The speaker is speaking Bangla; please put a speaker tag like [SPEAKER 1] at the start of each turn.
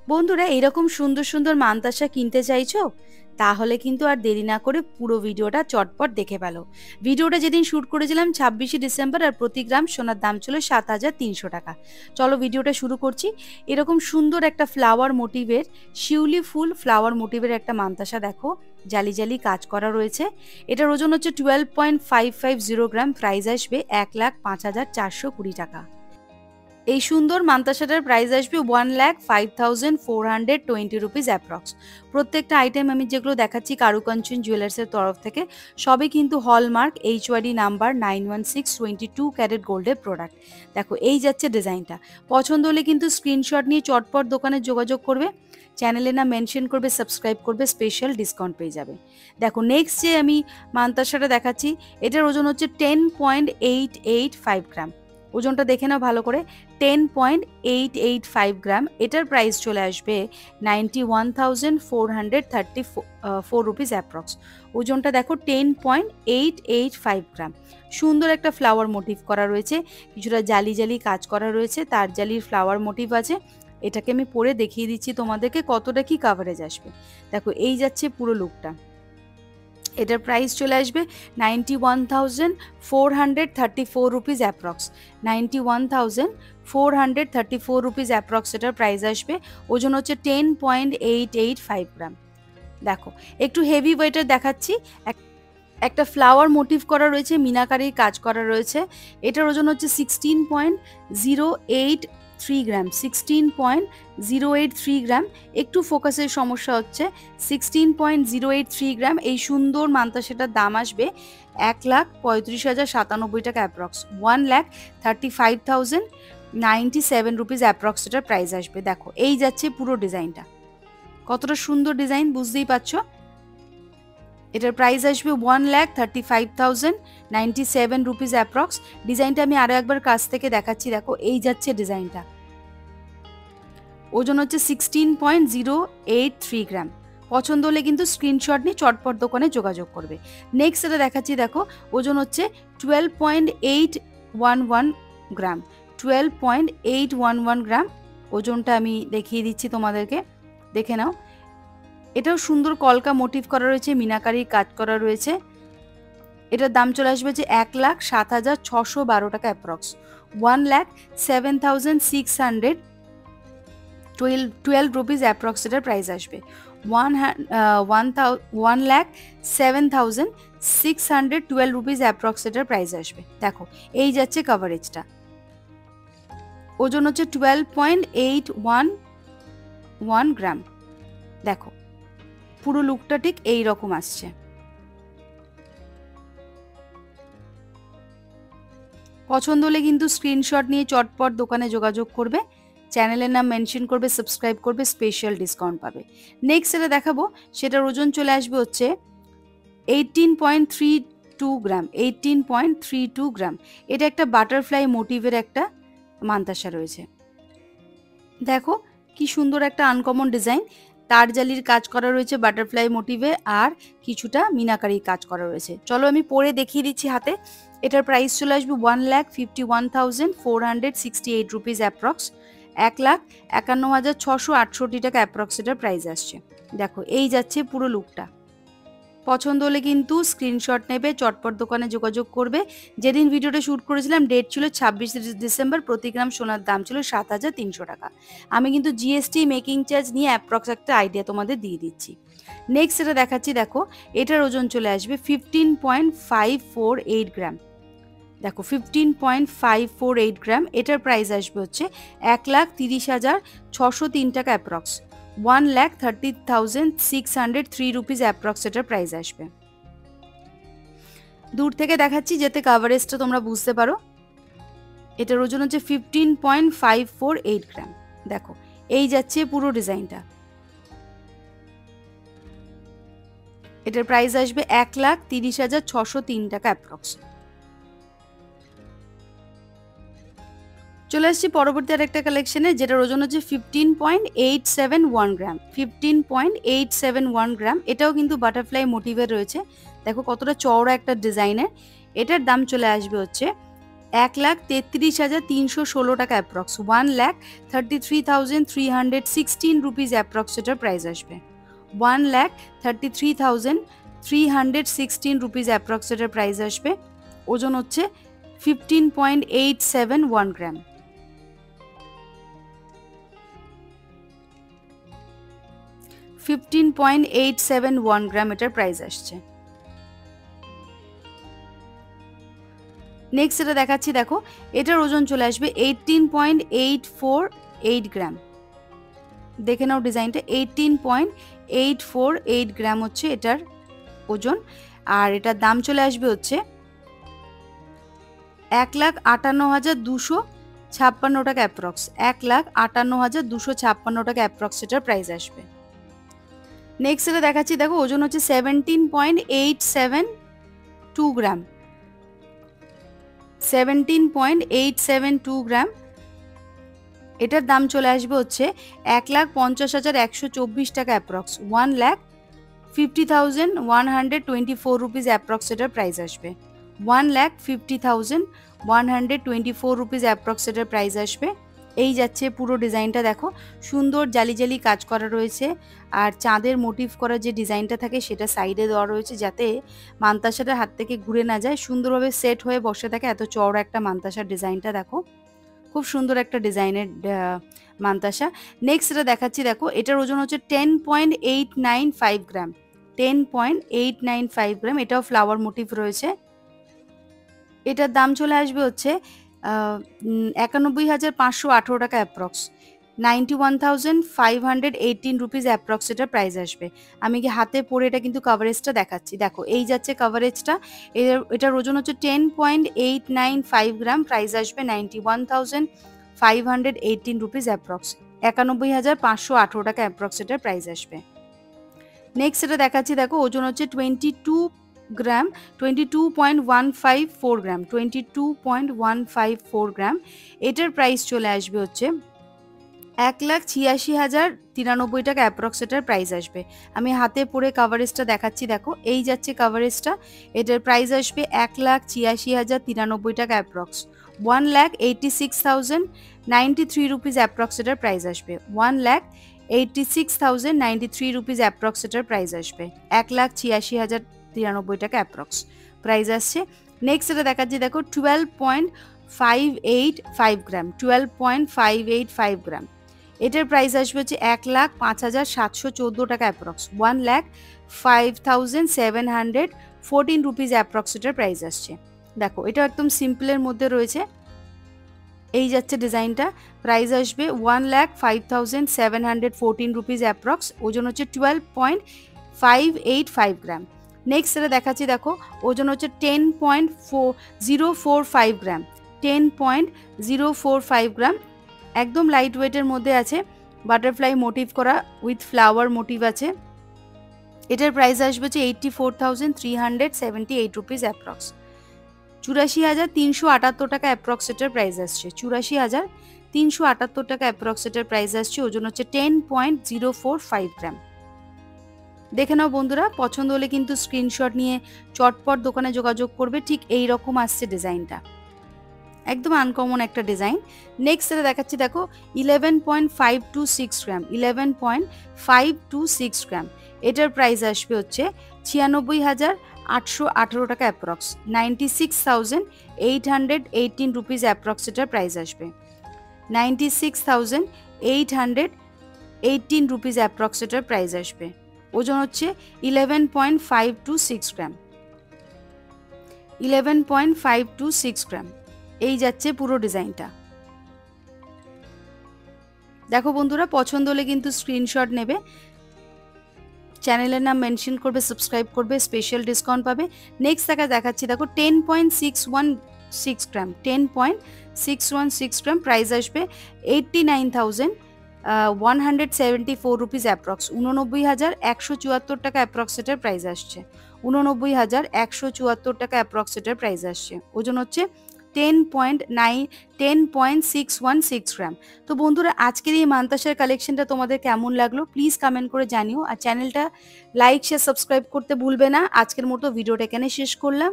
[SPEAKER 1] বন্ধুরা এইরকম সুন্দর সুন্দর মানতাসা কিনতে চাইছো? তাহলে কিন্তু আর দেরি না করে পুরো ভিডিওটা চটপট দেখে ফেলো। ভিডিওটা যেদিন শ্যুট করেছিলাম 26শে ডিসেম্বর, আর প্রতি গ্রাম সোনার দাম ছিল ৭,৩০০ টাকা। চলো ভিডিওটা শুরু করছি। এরকম সুন্দর একটা ফ্লাওয়ার মোটিভের, শিউলি ফুল ফ্লাওয়ার মোটিভের একটা মানতাসা দেখো, জালি জালি কাজ করা রয়েছে। এটার ওজন হচ্ছে 12.550 গ্রাম। প্রাইস আসবে ১,০৫,৪২০ টাকা। এই সুন্দর মান্তাসাটার প্রাইস আসবে 1,05,420 রুপিস অ্যাপ্রক্স। প্রত্যেকটা আইটেম আমি যেগুলো দেখাচ্ছি কারুকাঞ্চন জুয়েলার্সের তরফ থেকে, সবই কিন্তু হলমার্ক HYD নাম্বার 916 22 ক্যারেট গোল্ডের প্রোডাক্ট। দেখো এই যাচ্ছে ডিজাইনটা। পছন্দ হলে কিন্তু স্ক্রিনশট নিয়ে চটপট দোকানে যোগাযোগ করবে, চ্যানেলে না মেনশন করবে, সাবস্ক্রাইব করবে, স্পেশাল ডিসকাউন্ট পেয়ে যাবে। দেখো নেক্সট যে আমি মান্তাসাটা দেখাচ্ছি, এটার ওজন হচ্ছে 10.885 গ্রাম। ওজনটা দেখে নাও ভালো করে, 10.885 গ্রাম। এটার প্রাইস চলে আসবে 91,434 রুপিস অ্যাপ্রক্স। ওজনটা দেখো 10.885 গ্রাম। সুন্দর একটা ফ্লাওয়ার মোটিভ করা রয়েছে, কিছুটা জালি জালি কাজ করা রয়েছে, তার জালির ফ্লাওয়ার মোটিভ আছে। এটাকে আমি পরে দেখিয়ে দিচ্ছি তোমাদেরকে কতটা কি কাভারেজ আসবে। দেখো এই যাচ্ছে পুরো লুকটা। এটার প্রাইস চলে আসবে 91,434 রুপিস অ্যাপ্রক্স। 91,434 রুপিস অ্যাপ্রক্স এটার প্রাইস আসবে। ওজন হচ্ছে 10.885 গ্রাম। দেখো একটু হেভি ওয়েটের দেখাচ্ছি। একটা ফ্লাওয়ার মোটিভ করা রয়েছে, মিনাকারির কাজ করা রয়েছে। এটার ওজন হচ্ছে 16.083 গ্রাম। 16.083 গ্রাম। একটু ফোকাসের সমস্যা হচ্ছে। 16.083 গ্রাম। এই সুন্দর মান্তাসাটার দাম আসবে 1,35,097 টাকা অ্যাপ্রক্স। 1,35,097 রুপিস অ্যাপ্রক্স এটার প্রাইস আসবে। দেখো এই যাচ্ছে পুরো ডিজাইনটা, কতটা সুন্দর ডিজাইন বুঝতেই পারছো। এটার প্রাইস আসবে 1,35,097 রুপিস অ্যাপ্রক্স। ডিজাইনটা আমি আরো একবার কাছ থেকে দেখাচ্ছি। দেখো এই যাচ্ছে ডিজাইনটা। ওজন হচ্ছে 16.083 গ্রাম। পছন্দ হলে কিন্তু স্ক্রিনশট নিয়ে চটপট দোকানে যোগাযোগ করবে। নেক্সট এটা দেখাচ্ছি, দেখো ওজন হচ্ছে 12.811 গ্রাম। 12.811 গ্রাম। ওজনটা আমি দেখিয়ে দিচ্ছি তোমাদেরকে, দেখে নাও। এটাও সুন্দর কলকা মোটিভ করা রয়েছে, মিনাকারির কাজ করা রয়েছে। এটার দাম চলে আসবে যে 1,07,612 টাকা অ্যাপ্রক্স। 1,07,612 রুপিস অ্যাপ্রক্স এটার প্রাইস আসবে। 1,07,612 রুপিস অ্যাপ্রক্স এটার প্রাইস আসবে। দেখো এই যাচ্ছে কাভারেজটা। ওজন হচ্ছে 12.811 গ্রাম। দেখো পুরো লুকটা ঠিক এই রকম আসছে। পছন্দ হলে কিন্তু স্ক্রিনশট নিয়ে চটপট দোকানে যোগাযোগ করবে, চ্যানেলের নাম মেনশন করবে, সাবস্ক্রাইব করবে, স্পেশাল ডিসকাউন্ট পাবে। নেক্সট যেটা দেখাবো সেটার ওজন চলে আসবে হচ্ছে 18.32 গ্রাম। 18.32 গ্রাম। এটা একটা বাটারফ্লাই মোটিভের একটা মান্তাসা রয়েছে। দেখো কি সুন্দর একটা আনকমন ডিজাইন। তার জালির কাজ করা রয়েছে বাটারফ্লাই মোটিভে, আর কিছুটা মিনাকারির কাজ করা রয়েছে। চলো আমি পরে দেখিয়ে দিচ্ছি হাতে। এটার প্রাইস চলে আসবে 1,51,468 রুপিস অ্যাপ্রক্স। 1,51,668 টাকা অ্যাপ্রক্স এটার প্রাইস আসছে। দেখো এই যাচ্ছে পুরো লুকটা। পছন্দ হলে কিন্তু স্ক্রিনশট নেবে, চটপট দোকানে যোগাযোগ করবে। যেদিন ভিডিওটা শ্যুট করেছিলাম ডেট ছিল 26শে ডিসেম্বর। প্রতি গ্রাম সোনার দাম ছিল 7,300 টাকা। আমি কিন্তু জিএসটি মেকিং চার্জ নিয়ে অ্যাপ্রক্স একটা আইডিয়া তোমাদের দিয়ে দিচ্ছি। নেক্সট এটা দেখাচ্ছি, দেখো এটার ওজন চলে আসবে 15.548 গ্রাম। দেখো 15.548 গ্রাম। এটার প্রাইস আসবে হচ্ছে 1,30,603 টাকা অ্যাপ্রক্স। 1,30,603 রুপিস অ্যাপ্রক্স এটার প্রাইস আসবে। দূর থেকে দেখাচ্ছি যাতে কাভারেজটা তোমরা বুঝতে পারো। এটার ওজন হচ্ছে 15.548 গ্রাম। দেখো এই যাচ্ছে পুরো ডিজাইনটা। এটার প্রাইস আসবে 1,30,603 টাকা অ্যাপ্রক্স। চলে আসছি পরবর্তী আরেকটা কালেকশনে, যেটার ওজন হচ্ছে 15.871 গ্রাম। 15.871 গ্রাম। এটাও কিন্তু বাটারফ্লাই মোটিভের রয়েছে। দেখো কতটা চওড়া একটা ডিজাইনের। এটার দাম চলে আসবে হচ্ছে 1,33,316 টাকা অ্যাপ্রক্স, 1,33,316 রুপিস অ্যাপ্রক্স এটার প্রাইস আসবে। 1,33,316 রুপিস অ্যাপ্রক্স এটার প্রাইস আসবে। ওজন হচ্ছে 15.871 গ্রাম। এটার প্রাইস আসছে। নেক্সট এটা দেখাচ্ছি, দেখো এটার ওজন চলে আসবে 18.848 গ্রাম। দেখে নাও ডিজাইনটা, 18.848 গ্রাম হচ্ছে এটার ওজন। আর এটার দাম চলে আসবে হচ্ছে 1,58,256 টাকা অ্যাপ্রক্স, 1,58,256 টাকা অ্যাপ্রক্স এটার প্রাইস আসবে। নেক্সট এটা দেখাচ্ছি, দেখো ওজন হচ্ছে 17.872 গ্রাম, 17.872 গ্রাম। এটার দাম চলে আসবে হচ্ছে 1,50,124 টাকা অ্যাপ্রক্স, 1,50,124 রুপিস অ্যাপ্রক্স এটার প্রাইস আসবে। 1,50,124 রুপিস অ্যাপ্রক্স এটার প্রাইস আসবে। এই যাচ্ছে পুরো ডিজাইনটা, দেখো সুন্দর জালি জালি কাজ করা রয়েছে। আর চাঁদের মোটিভ করা যে ডিজাইনটা থাকে সেটা সাইডে দেওয়া রয়েছে, যাতে মান্তাসাটা হাত থেকে ঘুরে না যায়, সুন্দরভাবে সেট হয়ে বসে থাকে। এত চওড়া একটা মান্তাসার ডিজাইনটা দেখো, খুব সুন্দর একটা ডিজাইনের মান্তাসা। নেক্সট এটা দেখাচ্ছি, দেখো এটার ওজন হচ্ছে 10.895 গ্রাম, 10.895 গ্রাম। এটাও ফ্লাওয়ার মোটিভ রয়েছে। এটার দাম চলে আসবে হচ্ছে 91,518 টাকা অ্যাপ্রক্স, 91,518 রুপিস অ্যাপ্রক্স এটার প্রাইস আসবে। আমি কি হাতে পরে এটা কিন্তু কভারেজটা দেখাচ্ছি, দেখো এই যাচ্ছে কভারেজটা। এটার ওজন হচ্ছে 10.895 গ্রাম, প্রাইস আসবে 91,518 রুপিস অ্যাপ্রক্স, 91,518 টাকা অ্যাপ্রক্স এটার প্রাইস আসবে। নেক্সট এটা দেখাচ্ছি, দেখো ওজন হচ্ছে 22 গ্রাম, 22.154 গ্রাম, 22.154 গ্রাম। এটার প্রাইস চলে আসবে হচ্ছে 1,86,093 টাকা অ্যাপ্রক্স এটার প্রাইস আসবে। আমি হাতে পরে কভারেজটা দেখাচ্ছি, দেখো এই যাচ্ছে কভারেজটা। এটার প্রাইস আসবে 1,86,093 টাকা অ্যাপ্রক্স, 1,86,093 রুপিস অ্যাপ্রক্স এটার প্রাইস আসবে। 1,86,093 রুপিস অ্যাপ্রক্স এটার প্রাইস আসবে, 1,86,093 টাকা অ্যাপ্রক্স প্রাইস আসছে। নেক্সট এটা দেখাচ্ছি, দেখো 12.585 গ্রাম, 12.585 গ্রাম। এটার প্রাইস আসবে হচ্ছে 1,05,714 টাকা অ্যাপ্রক্স, 1,05,714 রুপিস অ্যাপ্রক্স এটার প্রাইস আসছে। দেখো এটা একদম সিম্পলের মধ্যে রয়েছে। এই যাচ্ছে ডিজাইনটা, প্রাইস আসবে 1,05,714 রুপিস অ্যাপ্রক্স, ওজন হচ্ছে 12.585 গ্রাম। নেক্সট এটা দেখাচ্ছি, দেখো ওজন হচ্ছে 10.045 গ্রাম, 10.045 গ্রাম। একদম লাইট ওয়েটের মধ্যে আছে, বাটারফ্লাই মোটিভ করা উইথ ফ্লাওয়ার মোটিভ আছে। এটার প্রাইস আসবে হচ্ছে 84,378 রুপিস অ্যাপ্রক্স, 84,378 টাকা অ্যাপ্রক্স এটার প্রাইস আসছে, 84,378 টাকা অ্যাপ্রক্স এটার প্রাইস আসছে। ওজন হচ্ছে 10.045 গ্রাম। দেখে নাও বন্ধুরা, পছন্দ হলে কিন্তু স্ক্রিনশট নিয়ে চটপট দোকানে যোগাযোগ করবে। ঠিক এই রকম আসছে ডিজাইনটা, একদম আনকমন একটা ডিজাইন। নেক্সট এটা দেখাচ্ছি, দেখো 11.526 গ্রাম, 11.526 গ্রাম। এটার প্রাইস আসবে হচ্ছে 96,818 টাকা অ্যাপ্রক্স, 96,818 রুপিস অ্যাপ্রক্স এটার প্রাইস আসবে, 96,818 রুপিস অ্যাপ্রক্স এটার প্রাইস আসবে। ওজন হচ্ছে 11.526 গ্রাম, 11.526 গ্রাম। এই যাচ্ছে পুরো ডিজাইনটা। দেখো বন্ধুরা, পছন্দ হলে কিন্তু স্ক্রিনশট নেবে, চ্যানেলের নাম মেনশন করবে, সাবস্ক্রাইব করবে, স্পেশাল ডিসকাউন্ট পাবে। নেক্সট দেখাচ্ছি, দেখো 10.616 গ্রাম, 10.616 গ্রাম। প্রাইস আসবে 89,174 রুপিস অ্যাপ্রক্স, 89,174 টাকা অ্যাপ্রক্স এটার প্রাইস আসছে, 89,174 টাকা অ্যাপ্রক্স এটার প্রাইস আসছে। ওজন হচ্ছে 10.616 গ্রাম। তো বন্ধুরা, আজকের এই মান্তাসার কালেকশনটা তোমাদের কেমন লাগলো প্লিজ কমেন্ট করে জানিও। আর চ্যানেলটা লাইক শেয়ার সাবস্ক্রাইব করতে ভুলবে না। আজকের মতো ভিডিওটা এখানে শেষ করলাম।